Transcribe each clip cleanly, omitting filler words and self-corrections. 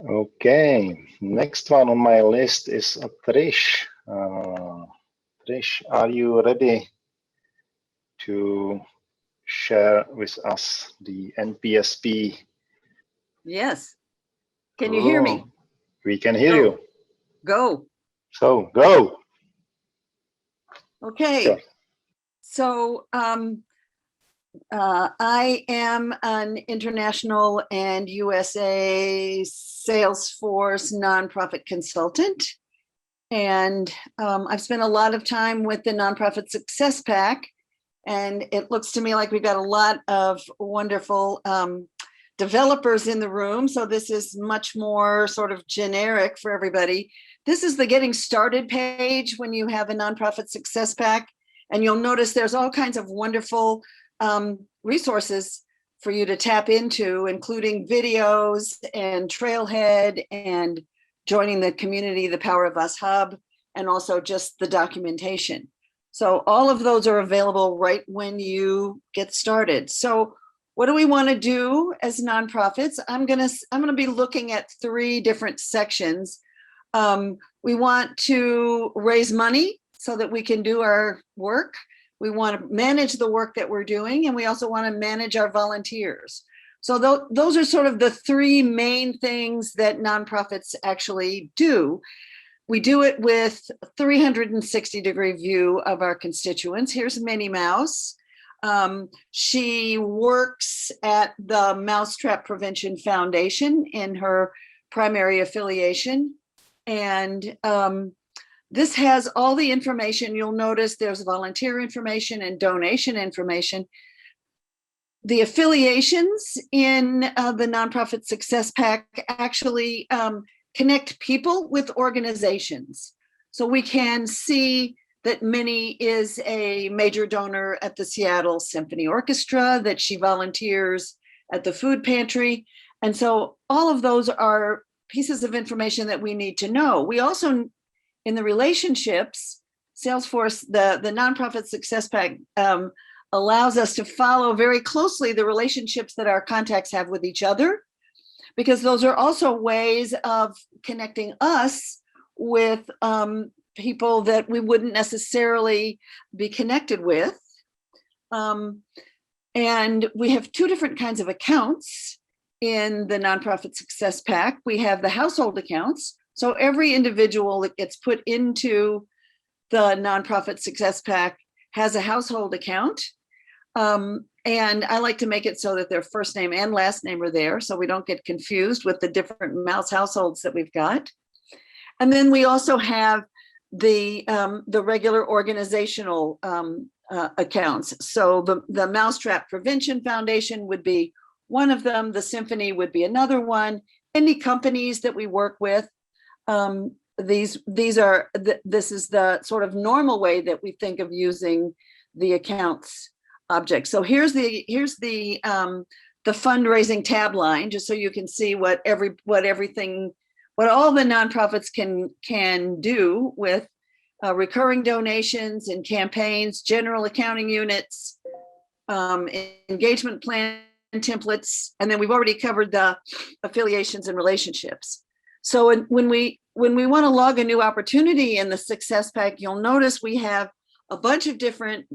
Okay, next one on my list is Trish. Trish, are you ready to share with us the NPSP? Yes. Can you hear me? We can hear you. Go. So, go. Okay. Sure. So I am an international and USA Salesforce nonprofit consultant. And I've spent a lot of time with the Nonprofit Success Pack. And it looks to me like we've got a lot of wonderful developers in the room. So this is much more sort of generic for everybody. This is the Getting Started page when you have a Nonprofit Success Pack. And you'll notice there's all kinds of wonderful resources for you to tap into, including videos and Trailhead and joining the community, the Power of Us Hub, and also just the documentation. So all of those are available right when you get started. So what do we want to do as nonprofits? I'm gonna be looking at 3 different sections. We want to raise money so that we can do our work. We want to manage the work that we're doing, and we also want to manage our volunteers. So those are sort of the 3 main things that nonprofits actually do. We do it with a 360-degree view of our constituents. Here's Minnie Mouse. She works at the Mousetrap Prevention Foundation in her primary affiliation. And this has all the information. You'll notice there's volunteer information and donation information. The affiliations in the Nonprofit Success Pack actually connect people with organizations. So we can see that Minnie is a major donor at the Seattle Symphony Orchestra, that she volunteers at the food pantry. And so all of those are pieces of information that we need to know. We also, in the relationships, Salesforce, the Nonprofit Success Pack allows us to follow very closely the relationships that our contacts have with each other, because those are also ways of connecting us with people that we wouldn't necessarily be connected with. And we have 2 different kinds of accounts in the Nonprofit Success Pack. We have the household accounts. So every individual that gets put into the Nonprofit Success Pack has a household account. And I like to make it so that their first name and last name are there, so we don't get confused with the different mouse households that we've got. And then we also have the regular organizational accounts. So the Mousetrap Prevention Foundation would be one of them. The Symphony would be another one. Any companies that we work with, this is the sort of normal way that we think of using the accounts object. So here's the fundraising tab line, just so you can see what all the nonprofits can do with recurring donations and campaigns, general accounting units, engagement plan templates, and then we've already covered the affiliations and relationships. So when we want to log a new opportunity in the Success Pack, you'll notice we have a bunch of different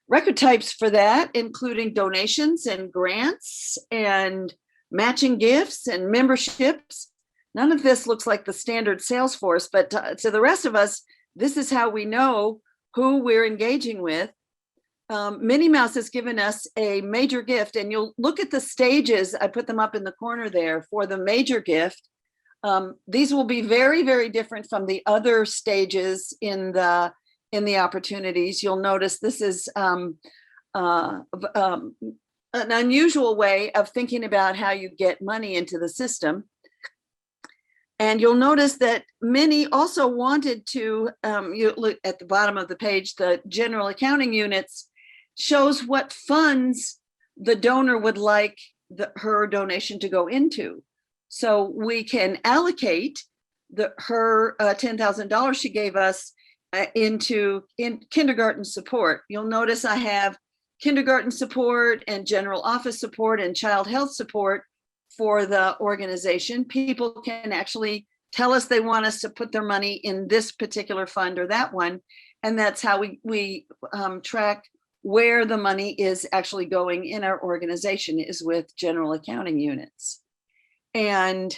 record types for that, including donations and grants and matching gifts and memberships. None of this looks like the standard Salesforce, but to the rest of us, this is how we know who we're engaging with. Minnie Mouse has given us a major gift, and you'll look at the stages. I put them up in the corner there for the major gift. These will be very, very different from the other stages in the opportunities. You'll notice this is an unusual way of thinking about how you get money into the system. And you'll notice that Minnie also wanted to, you look at the bottom of the page, the general accounting units shows what funds the donor would like her donation to go into. So we can allocate her $10,000 she gave us in kindergarten support. You'll notice I have kindergarten support and general office support and child health support for the organization. People can actually tell us they want us to put their money in this particular fund or that one. And that's how we track where the money is actually going in our organization, is with general accounting units. And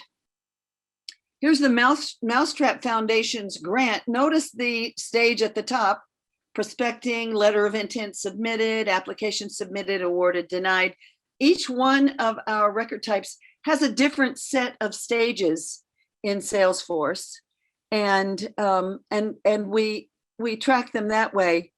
here's the Mousetrap Foundation's grant. Notice the stage at the top: prospecting, letter of intent submitted, application submitted, awarded, denied. Each one of our record types has a different set of stages in Salesforce, and we track them that way.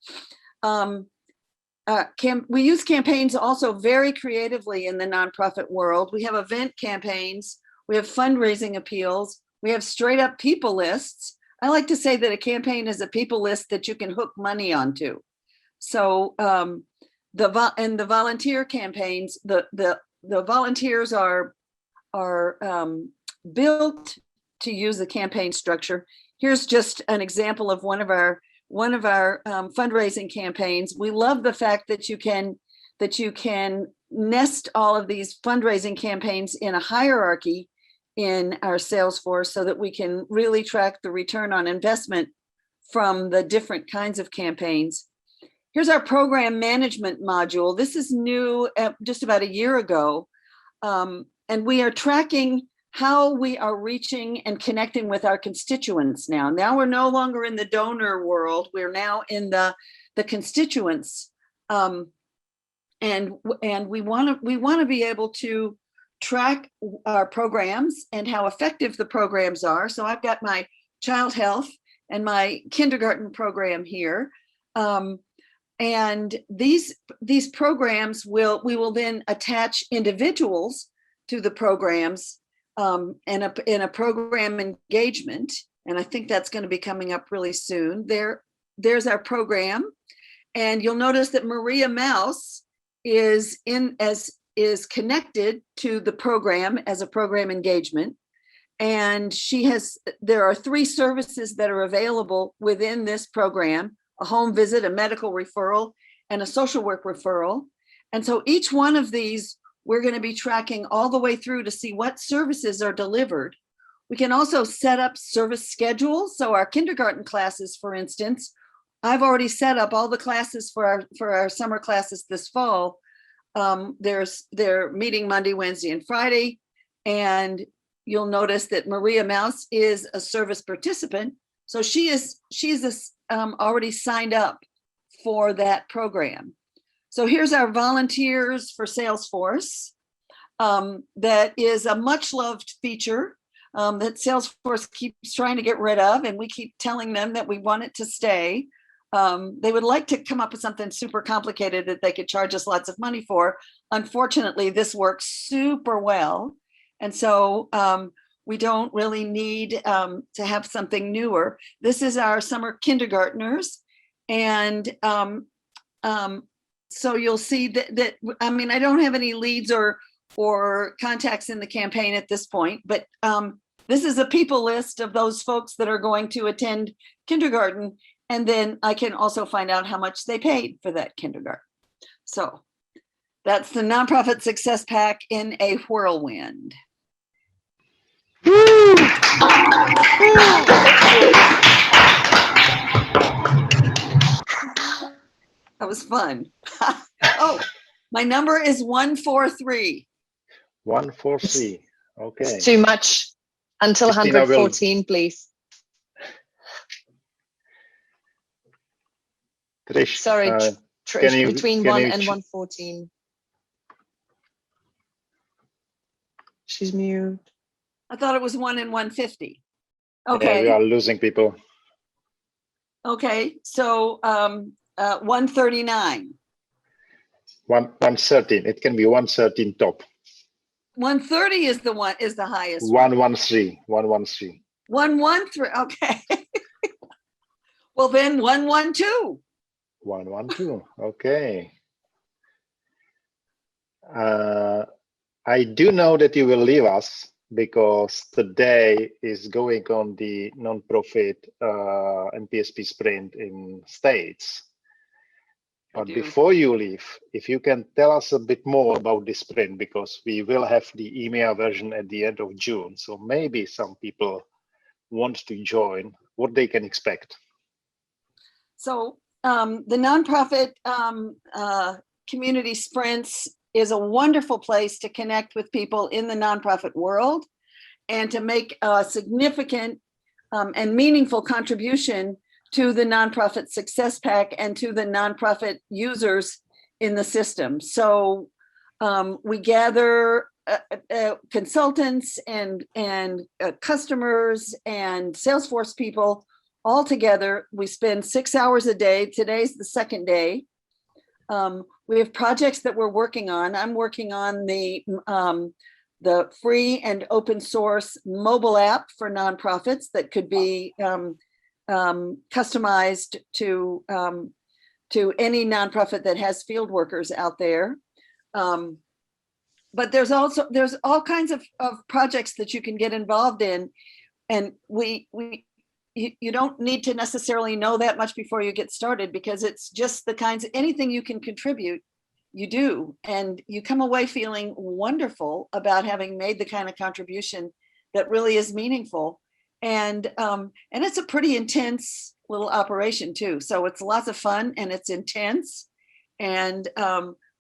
We use campaigns also very creatively in the nonprofit world. We have event campaigns, we have fundraising appeals, we have straight up people lists. I like to say that a campaign is a people list that you can hook money onto. So the volunteer campaigns, the volunteers are built to use the campaign structure. Here's just an example of one of our fundraising campaigns. We love the fact that you can nest all of these fundraising campaigns in a hierarchy in our Salesforce, so that we can really track the return on investment from the different kinds of campaigns. Here's our program management module. This is new just about a year ago. And we are tracking how we are reaching and connecting with our constituents now. Now we're no longer in the donor world. We're now in the constituents. And we want to be able to track our programs and how effective the programs are. So I've got my child health and my kindergarten program here. And these programs we will then attach individuals to the programs in a program engagement. And I think that's going to be coming up really soon. There's our program. And you'll notice that Maria Mouse is connected to the program as a program engagement. And there are 3 services that are available within this program: a home visit, a medical referral, and a social work referral. And so each one of these, we're going to be tracking all the way through to see what services are delivered. We can also set up service schedules. So our kindergarten classes, for instance, I've already set up all the classes for our summer classes this fall. They're meeting Monday, Wednesday, and Friday. And you'll notice that Maria Mouse is a service participant. So she's already signed up for that program. So here's our volunteers for Salesforce. That is a much loved feature that Salesforce keeps trying to get rid of, and we keep telling them that we want it to stay. They would like to come up with something super complicated that they could charge us lots of money for. Unfortunately, this works super well. And so we don't really need to have something newer. This is our summer kindergartners. And so you'll see that I mean, I don't have any leads or contacts in the campaign at this point, but this is a people list of those folks that are going to attend kindergarten. And then I can also find out how much they paid for that kindergarten. So that's the Nonprofit Success Pack in a whirlwind. That was fun. Oh, my number is 143. 143. Okay. It's too much. Until Christina 114, please. Trish, Sorry, Trish, between 1 and 114. She's mute. I thought it was 1 and 150. Okay. Yeah, we are losing people. Okay, so 139. 113. It can be 113 top. 130 is the highest. 113. 113. 113. Okay. Well, then 112. 112. Okay. I do know that you will leave us because today is going on the non-profit NPSP sprint in States. But before you leave, if you can tell us a bit more about this sprint, because we will have the EMEA version at the end of June. So maybe some people want to join, what they can expect. So the nonprofit community sprints is a wonderful place to connect with people in the nonprofit world and to make a significant and meaningful contribution to the nonprofit success pack and to the nonprofit users in the system. So we gather consultants and customers and Salesforce people all together. We spend 6 hours a day. Today's the second day. We have projects that we're working on. I'm working on the free and open source mobile app for nonprofits that could be customized to any nonprofit that has field workers out there. But there's all kinds of projects that you can get involved in, and you don't need to necessarily know that much before you get started, because it's just the kinds of anything you can contribute, you do, and you come away feeling wonderful about having made the kind of contribution that really is meaningful. And it's a pretty intense little operation too. So it's lots of fun and it's intense, and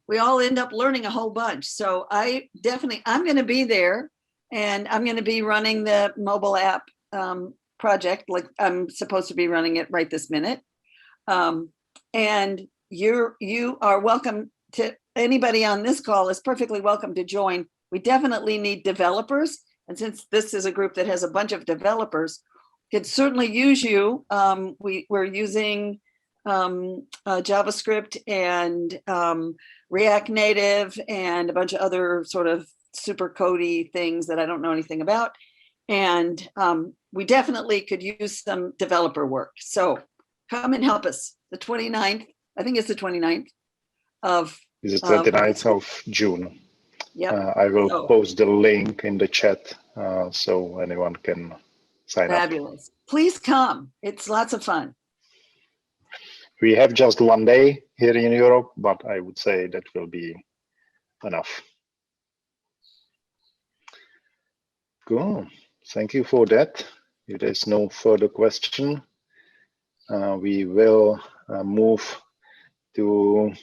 we all end up learning a whole bunch. So I'm going to be there, and I'm going to be running the mobile app project, like I'm supposed to be running it right this minute. And you are welcome to, anybody on this call is perfectly welcome to join. We definitely need developers. And since this is a group that has a bunch of developers, could certainly use you. We're using JavaScript and React Native and a bunch of other sort of super codey things that I don't know anything about. And we definitely could use some developer work. So come and help us. The 29th, I think it's the 29th of. It's the 29th of June. Yeah. I will post the link in the chat so anyone can sign up. Fabulous. Please come. It's lots of fun. We have just one day here in Europe, but I would say that will be enough. Cool. Thank you for that. If there's no further question, we will move to